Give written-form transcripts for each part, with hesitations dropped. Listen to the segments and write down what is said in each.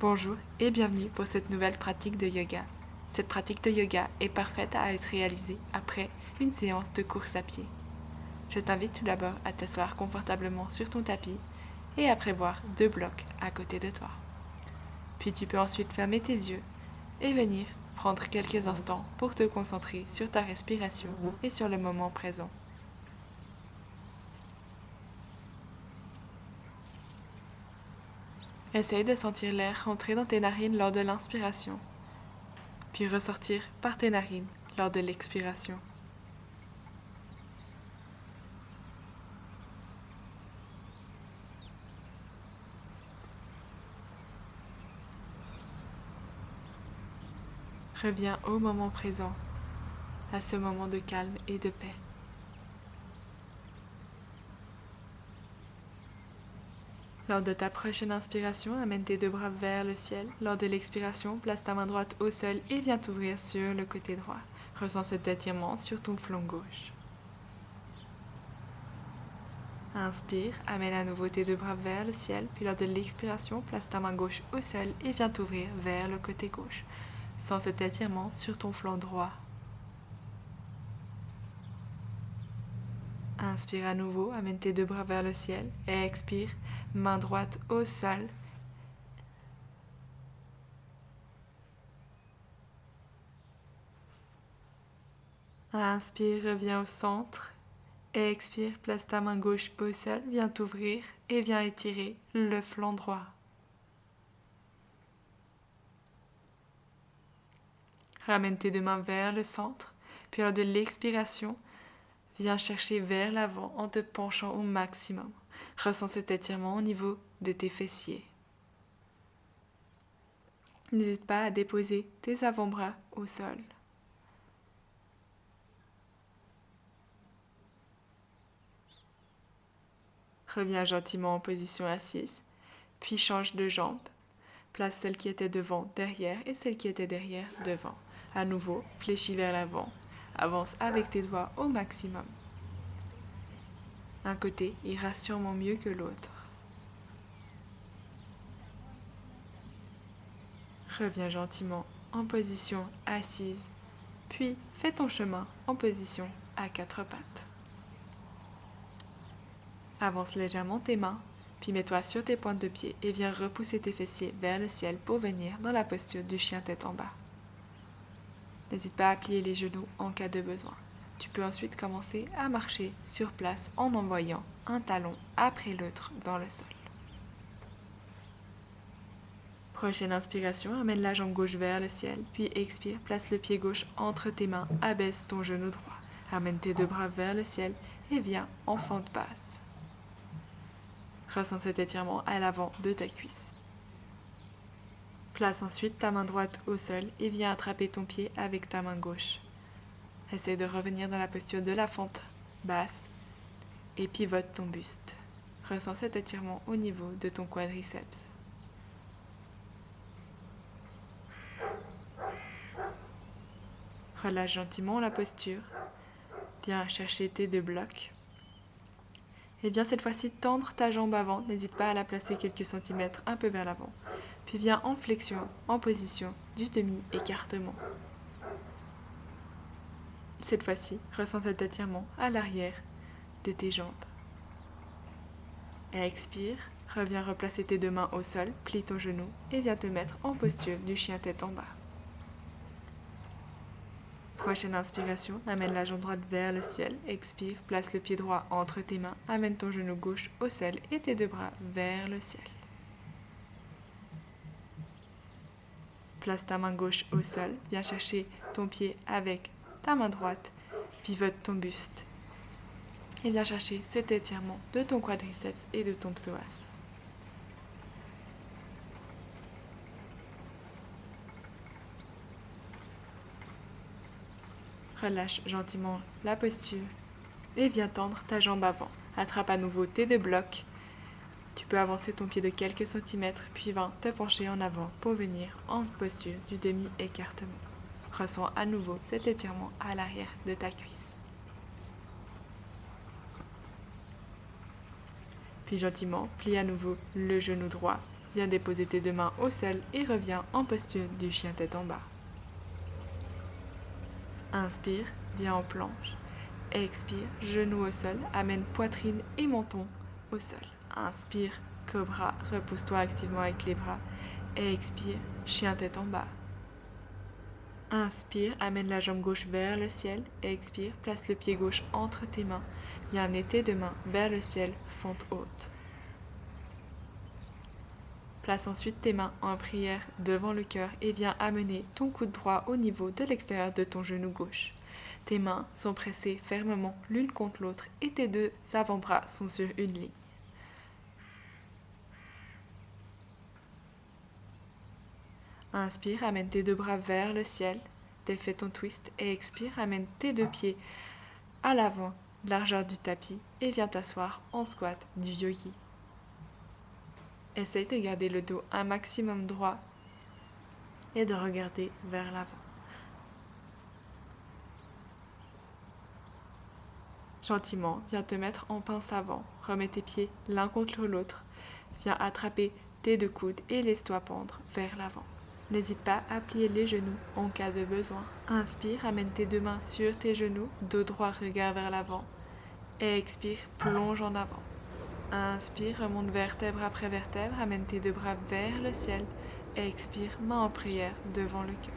Bonjour et bienvenue pour cette nouvelle pratique de yoga. Cette pratique de yoga est parfaite à être réalisée après une séance de course à pied. Je t'invite tout d'abord à t'asseoir confortablement sur ton tapis et à prévoir 2 blocs à côté de toi. Puis tu peux ensuite fermer tes yeux et venir prendre quelques instants pour te concentrer sur ta respiration et sur le moment présent. Essaye de sentir l'air rentrer dans tes narines lors de l'inspiration, puis ressortir par tes narines lors de l'expiration. Reviens au moment présent, à ce moment de calme et de paix. Lors de ta prochaine inspiration, amène tes 2 bras vers le ciel. Lors de l'expiration, place ta main droite au sol et viens t'ouvrir sur le côté droit. Ressens cet étirement sur ton flanc gauche. Inspire, amène à nouveau tes 2 bras vers le ciel, puis lors de l'expiration, place ta main gauche au sol et viens t'ouvrir vers le côté gauche. Sens cet étirement sur ton flanc droit. Inspire à nouveau, amène tes 2 bras vers le ciel et expire, main droite au sol. Inspire, reviens au centre. Et expire, place ta main gauche au sol, viens t'ouvrir et viens étirer le flanc droit. Ramène tes 2 mains vers le centre, puis lors de l'expiration, viens chercher vers l'avant en te penchant au maximum. Ressens cet étirement au niveau de tes fessiers. N'hésite pas à déposer tes avant-bras au sol. Reviens gentiment en position assise, puis change de jambe. Place celle qui était devant derrière et celle qui était derrière devant. À nouveau, fléchis vers l'avant. Avance avec tes doigts au maximum. Un côté ira sûrement mieux que l'autre. Reviens gentiment en position assise, puis fais ton chemin en position à 4 pattes. Avance légèrement tes mains, puis mets-toi sur tes pointes de pied et viens repousser tes fessiers vers le ciel pour venir dans la posture du chien tête en bas. N'hésite pas à plier les genoux en cas de besoin. Tu peux ensuite commencer à marcher sur place en envoyant un talon après l'autre dans le sol. Prochaine inspiration, amène la jambe gauche vers le ciel, puis expire, place le pied gauche entre tes mains, abaisse ton genou droit. Amène tes 2 bras vers le ciel et viens en fente basse. Ressens cet étirement à l'avant de ta cuisse. Place ensuite ta main droite au sol et viens attraper ton pied avec ta main gauche. Essaye de revenir dans la posture de la fente basse et pivote ton buste. Ressens cet étirement au niveau de ton quadriceps. Relâche gentiment la posture. Viens chercher tes 2 blocs. Et viens cette fois-ci tendre ta jambe avant. N'hésite pas à la placer quelques centimètres un peu vers l'avant. Puis viens en flexion, en position du demi-écartement. Cette fois-ci, ressens cet étirement à l'arrière de tes jambes. Et expire, reviens replacer tes 2 mains au sol, plie ton genou et viens te mettre en posture du chien tête en bas. Prochaine inspiration, amène la jambe droite vers le ciel, expire, place le pied droit entre tes mains, amène ton genou gauche au sol et tes 2 bras vers le ciel. Place ta main gauche au sol, viens chercher ton pied avec ta main droite, pivote ton buste et viens chercher cet étirement de ton quadriceps et de ton psoas. Relâche gentiment la posture et viens tendre ta jambe avant. Attrape à nouveau tes 2 blocs. Tu peux avancer ton pied de quelques centimètres, puis viens te pencher en avant pour venir en posture du demi-écartement. Ressens à nouveau cet étirement à l'arrière de ta cuisse. Puis gentiment, plie à nouveau le genou droit Viens déposer tes 2 mains au sol et reviens en posture du chien tête en bas. Inspire, viens en planche. Expire, genou au sol, amène poitrine et menton au sol. Inspire, cobra, repousse-toi activement avec les bras. Expire, chien tête en bas. Inspire, amène la jambe gauche vers le ciel. Expire, place le pied gauche entre tes mains. Viens amener tes 2 mains vers le ciel, fente haute. Place ensuite tes mains en prière devant le cœur et viens amener ton coude droit au niveau de l'extérieur de ton genou gauche. Tes mains sont pressées fermement l'une contre l'autre et tes 2 avant-bras sont sur une ligne. Inspire, amène tes 2 bras vers le ciel, défais ton twist et expire, amène tes 2 pieds à l'avant, largeur du tapis et viens t'asseoir en squat du yogi. Essaye de garder le dos un maximum droit et de regarder vers l'avant. Gentiment, viens te mettre en pince avant. Remets tes pieds l'un contre l'autre. Viens attraper tes 2 coudes et laisse-toi pendre vers l'avant. N'hésite pas à plier les genoux en cas de besoin. Inspire, amène tes 2 mains sur tes genoux, dos droit, regard vers l'avant. Expire, plonge en avant. Inspire, remonte vertèbre après vertèbre, amène tes 2 bras vers le ciel. Expire, main en prière devant le cœur.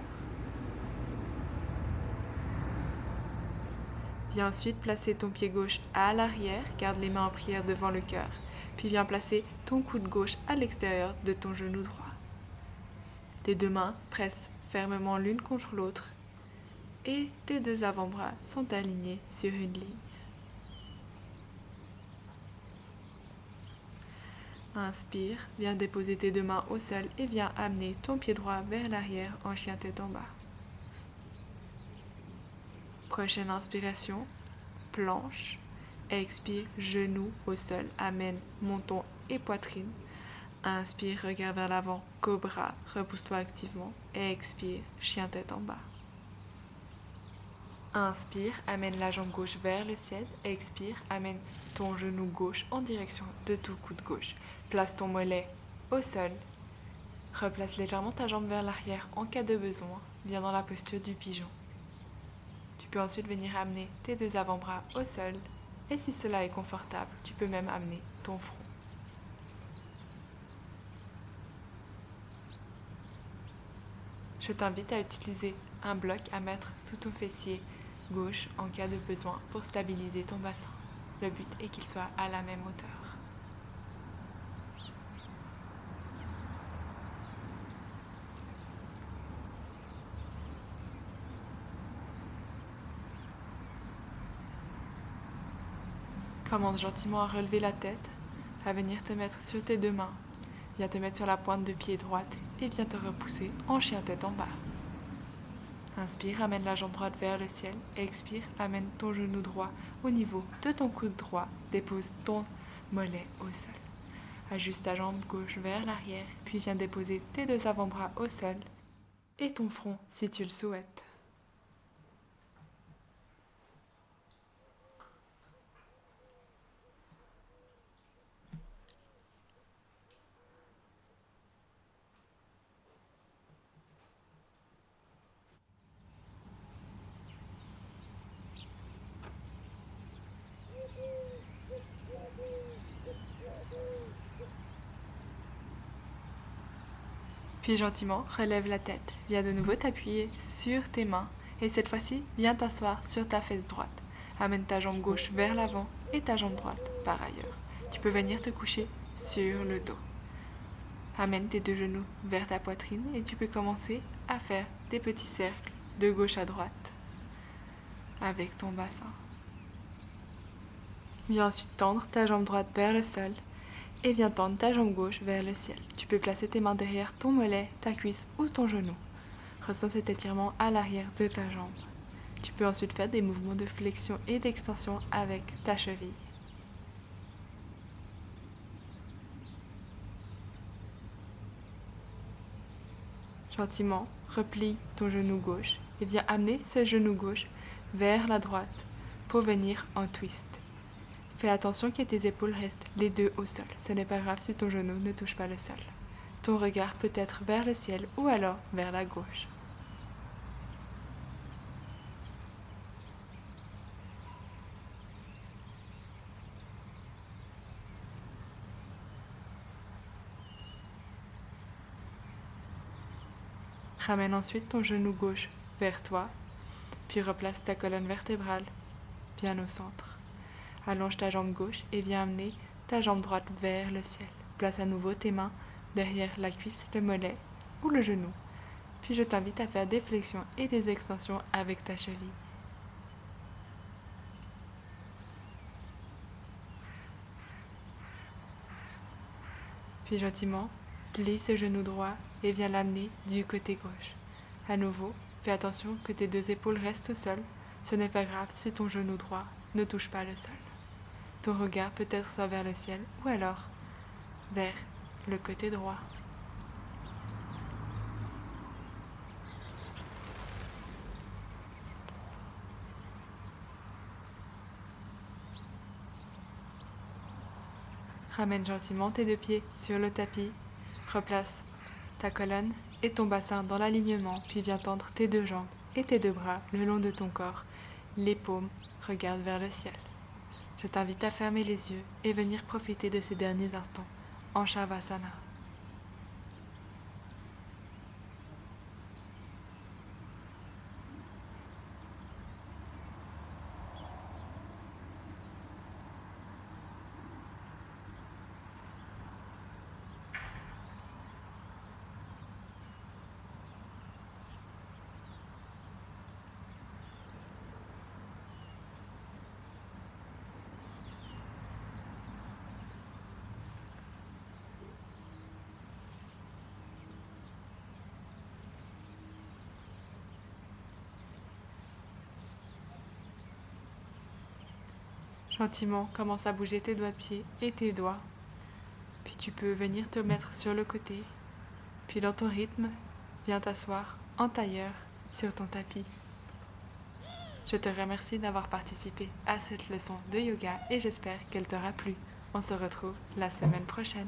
Viens ensuite placer ton pied gauche à l'arrière, garde les mains en prière devant le cœur. Puis viens placer ton coude gauche à l'extérieur de ton genou droit. Tes 2 mains pressent fermement l'une contre l'autre et tes 2 avant-bras sont alignés sur une ligne. Inspire, viens déposer tes 2 mains au sol et viens amener ton pied droit vers l'arrière en chien tête en bas. Prochaine inspiration, planche. Expire, genou au sol, amène menton et poitrine. Inspire, regard vers l'avant, cobra, repousse-toi activement. Expire, chien tête en bas. Inspire, amène la jambe gauche vers le ciel. Expire, amène ton genou gauche en direction de ton coude gauche. Place ton mollet au sol. Replace légèrement ta jambe vers l'arrière en cas de besoin. Viens dans la posture du pigeon. Tu peux ensuite venir amener tes 2 avant-bras au sol. Et si cela est confortable, tu peux même amener ton front. Je t'invite à utiliser un bloc à mettre sous ton fessier gauche en cas de besoin pour stabiliser ton bassin. Le but est qu'il soit à la même hauteur. Commence gentiment à relever la tête, à venir te mettre sur tes 2 mains. Viens te mettre sur la pointe de pied droite et viens te repousser en chien tête en bas. Inspire, amène la jambe droite vers le ciel. Expire, amène ton genou droit au niveau de ton coude droit. Dépose ton mollet au sol. Ajuste ta jambe gauche vers l'arrière, puis viens déposer tes 2 avant-bras au sol et ton front si tu le souhaites. Puis gentiment, relève la tête. Viens de nouveau t'appuyer sur tes mains. Et cette fois-ci, viens t'asseoir sur ta fesse droite. Amène ta jambe gauche vers l'avant et ta jambe droite par ailleurs. Tu peux venir te coucher sur le dos. Amène tes 2 genoux vers ta poitrine et tu peux commencer à faire des petits cercles de gauche à droite avec ton bassin. Viens ensuite tendre ta jambe droite vers le sol. Et viens tendre ta jambe gauche vers le ciel. Tu peux placer tes mains derrière ton mollet, ta cuisse ou ton genou. Ressens cet étirement à l'arrière de ta jambe. Tu peux ensuite faire des mouvements de flexion et d'extension avec ta cheville. Gentiment, replie ton genou gauche et viens amener ce genou gauche vers la droite pour venir en twist. Fais attention que tes épaules restent les 2 au sol. Ce n'est pas grave si ton genou ne touche pas le sol. Ton regard peut être vers le ciel ou alors vers la gauche. Ramène ensuite ton genou gauche vers toi, puis replace ta colonne vertébrale bien au centre. Allonge ta jambe gauche et viens amener ta jambe droite vers le ciel. Place à nouveau tes mains derrière la cuisse, le mollet ou le genou. Puis je t'invite à faire des flexions et des extensions avec ta cheville. Puis gentiment, plie ce genou droit et viens l'amener du côté gauche. À nouveau, fais attention que tes deux épaules restent au sol. Ce n'est pas grave si ton genou droit ne touche pas le sol. Ton regard peut être soit vers le ciel ou alors vers le côté droit. Ramène gentiment tes deux pieds sur le tapis. Replace ta colonne et ton bassin dans l'alignement, puis viens tendre tes deux jambes et tes deux bras le long de ton corps. Les paumes regardent vers le ciel. Je t'invite à fermer les yeux et venir profiter de ces derniers instants en Shavasana. Gentiment, commence à bouger tes doigts de pied et tes doigts. Puis tu peux venir te mettre sur le côté. Puis dans ton rythme, viens t'asseoir en tailleur sur ton tapis. Je te remercie d'avoir participé à cette leçon de yoga et j'espère qu'elle t'aura plu. On se retrouve la semaine prochaine.